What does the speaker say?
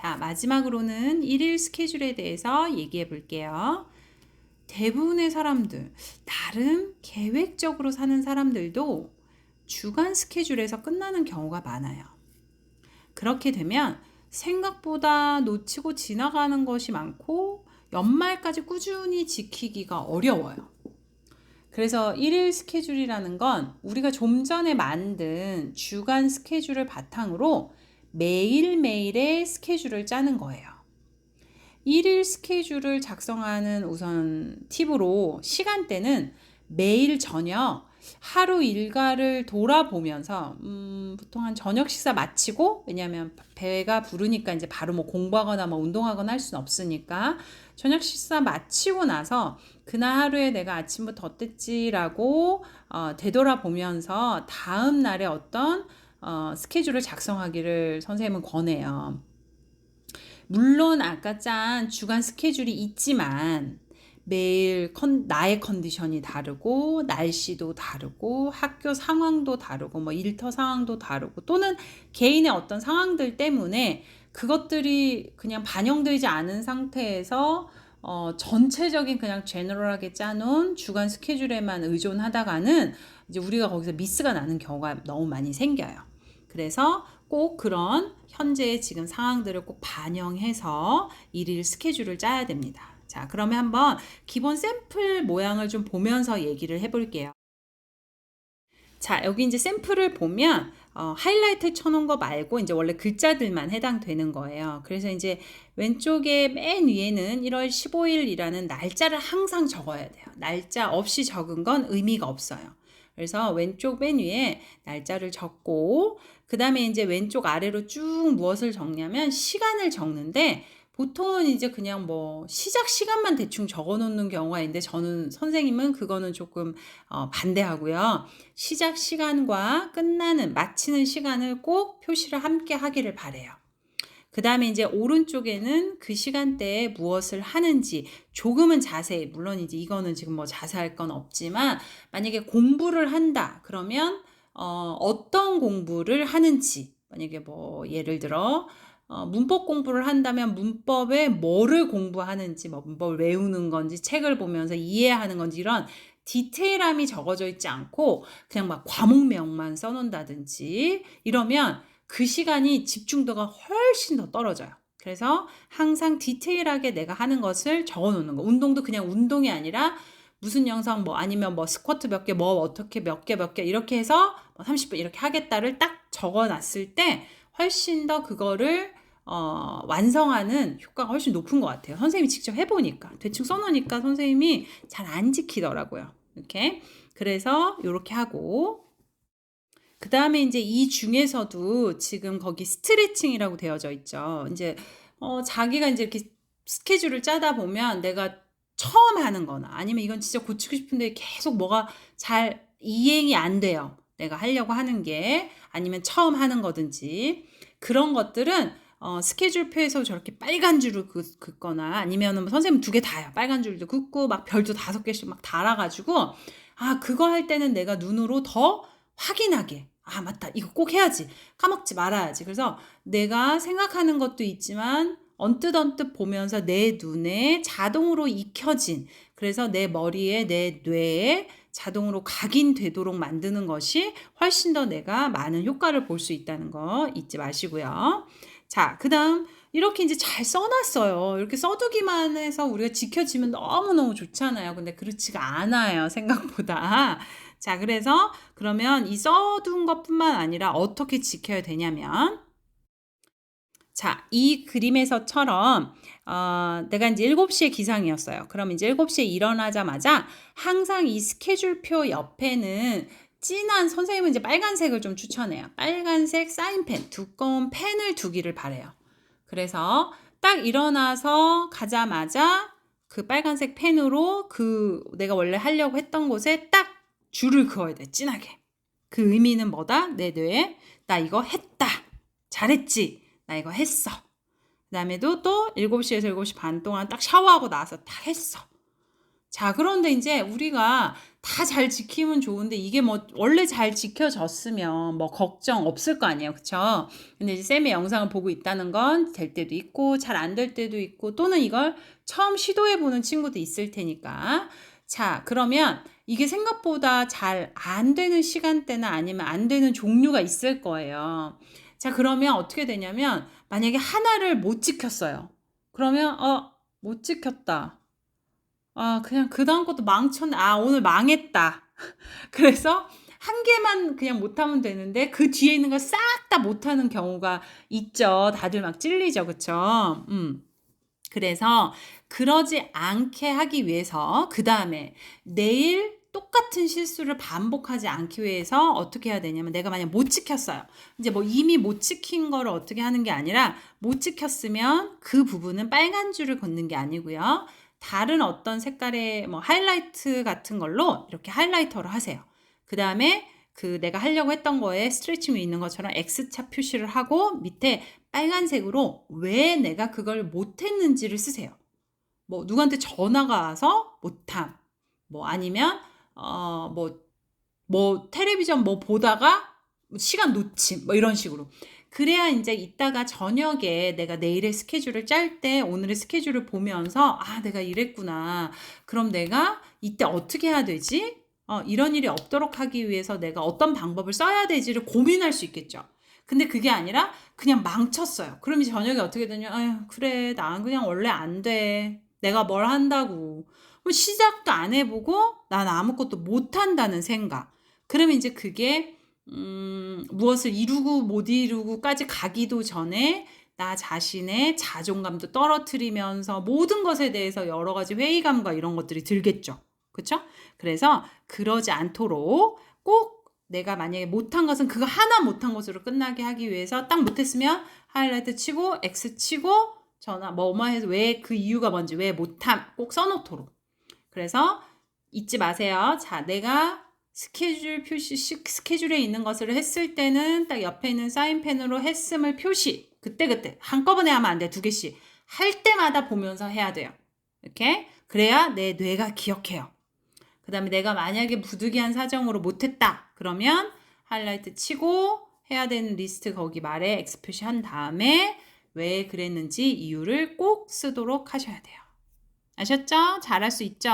자, 마지막으로는 일일 스케줄에 대해서 얘기해 볼게요. 대부분의 사람들, 나름 계획적으로 사는 사람들도 주간 스케줄에서 끝나는 경우가 많아요. 그렇게 되면 생각보다 놓치고 지나가는 것이 많고 연말까지 꾸준히 지키기가 어려워요. 그래서 일일 스케줄이라는 건 우리가 좀 전에 만든 주간 스케줄을 바탕으로 매일매일의 스케줄을 짜는 거예요. 일일 스케줄을 작성하는 우선 팁으로 시간대는 매일 저녁 하루 일과를 돌아보면서 보통 한 저녁 식사 마치고, 왜냐하면 배가 부르니까 이제 바로 뭐 공부하거나 뭐 운동하거나 할 수는 없으니까 저녁 식사 마치고 나서 그날 하루에 내가 아침부터 어땠지라고 되돌아보면서 다음 날에 어떤 스케줄을 작성하기를 선생님은 권해요. 물론 아까 짠 주간 스케줄이 있지만 매일 나의 컨디션이 다르고 날씨도 다르고 학교 상황도 다르고 뭐 일터 상황도 다르고 또는 개인의 어떤 상황들 때문에 그것들이 그냥 반영되지 않은 상태에서 전체적인 그냥 제너럴하게 짜놓은 주간 스케줄에만 의존하다가는 이제 우리가 거기서 미스가 나는 경우가 너무 많이 생겨요. 그래서 꼭 그런 현재의 지금 상황들을 꼭 반영해서 일일 스케줄을 짜야 됩니다. 자, 그러면 한번 기본 샘플 모양을 좀 보면서 얘기를 해볼게요. 자, 여기 이제 샘플을 보면 하이라이트 쳐놓은 거 말고 이제 원래 글자들만 해당되는 거예요. 그래서 이제 왼쪽에 맨 위에는 1월 15일이라는 날짜를 항상 적어야 돼요. 날짜 없이 적은 건 의미가 없어요. 그래서 왼쪽 맨 위에 날짜를 적고, 그 다음에 이제 왼쪽 아래로 쭉 무엇을 적냐면 시간을 적는데, 보통은 이제 그냥 뭐 시작 시간만 대충 적어 놓는 경우가 있는데, 저는 선생님은 그거는 조금 반대하고요. 시작 시간과 마치는 시간을 꼭 표시를 함께 하기를 바래요. 그 다음에 이제 오른쪽에는 그 시간대에 무엇을 하는지 조금은 자세히, 물론 이제 이거는 지금 뭐 자세할 건 없지만 만약에 공부를 한다 그러면 어떤 공부를 하는지, 만약에 뭐 예를 들어 문법 공부를 한다면 문법에 뭐를 공부하는지, 뭐 문법을 외우는 건지 책을 보면서 이해하는 건지, 이런 디테일함이 적어져 있지 않고 그냥 막 과목명만 써놓는다든지 이러면 그 시간이 집중도가 훨씬 더 떨어져요. 그래서 항상 디테일하게 내가 하는 것을 적어 놓는 거. 운동도 그냥 운동이 아니라 무슨 영상 뭐 아니면 뭐 스쿼트 몇 개, 뭐 어떻게 몇 개 이렇게 해서 30분 이렇게 하겠다를 딱 적어 놨을 때 훨씬 더 그거를 완성하는 효과가 훨씬 높은 것 같아요. 선생님이 직접 해보니까, 대충 써놓으니까 선생님이 잘 안 지키더라고요. 이렇게. 그래서 이렇게 하고, 그 다음에 이제 이 중에서도 지금 거기 스트레칭이라고 되어져 있죠. 이제 자기가 이제 이렇게 스케줄을 짜다 보면 내가 처음 하는 거나 아니면 이건 진짜 고치고 싶은데 계속 뭐가 잘 이행이 안 돼요. 내가 하려고 하는 게, 아니면 처음 하는 거든지, 그런 것들은 스케줄표에서 저렇게 빨간 줄을 긋거나 아니면 선생님 2개 다요. 빨간 줄도 긋고 막 별도 5개씩 막 달아가지고, 그거 할 때는 내가 눈으로 더 확인하게, 맞다, 이거 꼭 해야지, 까먹지 말아야지. 그래서 내가 생각하는 것도 있지만 언뜻 보면서 내 눈에 자동으로 익혀진, 그래서 내 머리에 내 뇌에 자동으로 각인되도록 만드는 것이 훨씬 더 내가 많은 효과를 볼 수 있다는 거 잊지 마시고요. 자, 그 다음 이렇게 이제 잘 써놨어요. 이렇게 써두기만 해서 우리가 지켜지면 너무너무 좋잖아요. 근데 그렇지가 않아요, 생각보다. 자, 그래서 그러면 이 써둔 것뿐만 아니라 어떻게 지켜야 되냐면, 자, 이 그림에서처럼 내가 이제 7시에 기상이었어요. 그럼 이제 7시에 일어나자마자 항상 이 스케줄표 옆에는 진한, 선생님은 이제 빨간색을 좀 추천해요. 빨간색 사인펜, 두꺼운 펜을 두기를 바래요. 그래서 딱 일어나서 가자마자 그 빨간색 펜으로 내가 원래 하려고 했던 곳에 딱 줄을 그어야 돼, 진하게. 그 의미는 뭐다? 내 뇌에 나 이거 했다, 잘했지, 나 이거 했어. 그 다음에도 또 7시에서 7시 반 동안 딱 샤워하고 나서 딱 했어. 자, 그런데 이제 우리가 다 잘 지키면 좋은데 이게 뭐 원래 잘 지켜졌으면 뭐 걱정 없을 거 아니에요. 그쵸? 근데 이제 쌤의 영상을 보고 있다는 건 될 때도 있고 잘 안 될 때도 있고 또는 이걸 처음 시도해 보는 친구도 있을 테니까. 자, 그러면 이게 생각보다 잘 안 되는 시간대나 아니면 안 되는 종류가 있을 거예요. 자, 그러면 어떻게 되냐면 만약에 하나를 못 지켰어요. 그러면 못 지켰다. 아, 그냥 그다음 것도 망쳤네. 아, 오늘 망했다. 그래서 한 개만 그냥 못하면 되는데 그 뒤에 있는 걸 싹 다 못하는 경우가 있죠. 다들 막 찔리죠. 그쵸? 그래서 그러지 않게 하기 위해서 그 다음에 내일 똑같은 실수를 반복하지 않기 위해서 어떻게 해야 되냐면 내가 만약 못 지켰어요. 이제 뭐 이미 못 지킨 거를 어떻게 하는 게 아니라 못 지켰으면 그 부분은 빨간 줄을 걷는 게 아니고요. 다른 어떤 색깔의 뭐 하이라이트 같은 걸로 이렇게 하이라이터를 하세요. 그 다음에 그 내가 하려고 했던 거에 스트레칭 위에 있는 것처럼 X자 표시를 하고 밑에 빨간색으로 왜 내가 그걸 못했는지를 쓰세요. 뭐 누구한테 전화가 와서 못함. 뭐 아니면 뭐 텔레비전 뭐 보다가 시간 놓침. 뭐 이런 식으로. 그래야 이제 이따가 저녁에 내가 내일의 스케줄을 짤 때 오늘의 스케줄을 보면서 아, 내가 이랬구나. 그럼 내가 이때 어떻게 해야 되지? 이런 일이 없도록 하기 위해서 내가 어떤 방법을 써야 되지를 고민할 수 있겠죠. 근데 그게 아니라 그냥 망쳤어요. 그럼 이제 저녁에 어떻게 되냐? 아유, 그래. 난 그냥 원래 안 돼. 내가 뭘 한다고. 뭐 시작도 안 해보고 난 아무것도 못 한다는 생각. 그러면 이제 그게 무엇을 이루고 못 이루고까지 가기도 전에 나 자신의 자존감도 떨어뜨리면서 모든 것에 대해서 여러 가지 회의감과 이런 것들이 들겠죠. 그쵸? 그래서 그러지 않도록 꼭 내가 만약에 못한 것은 그거 하나 못한 것으로 끝나게 하기 위해서 딱 못했으면 하이라이트 치고 X 치고 전화 뭐뭐 해서 왜 그 이유가 뭔지 왜 못함 꼭 써놓도록. 그래서 잊지 마세요. 자, 내가 스케줄 표시 스케줄에 있는 것을 했을 때는 딱 옆에 있는 사인펜으로 했음을 표시. 그때 한꺼번에 하면 안 돼. 두 개씩. 할 때마다 보면서 해야 돼요. 이렇게. 그래야 내 뇌가 기억해요. 그 다음에 내가 만약에 부득이한 사정으로 못했다. 그러면 하이라이트 치고 해야 되는 리스트 거기 말에 X 표시한 다음에 왜 그랬는지 이유를 꼭 쓰도록 하셔야 돼요. 아셨죠? 잘할 수 있죠?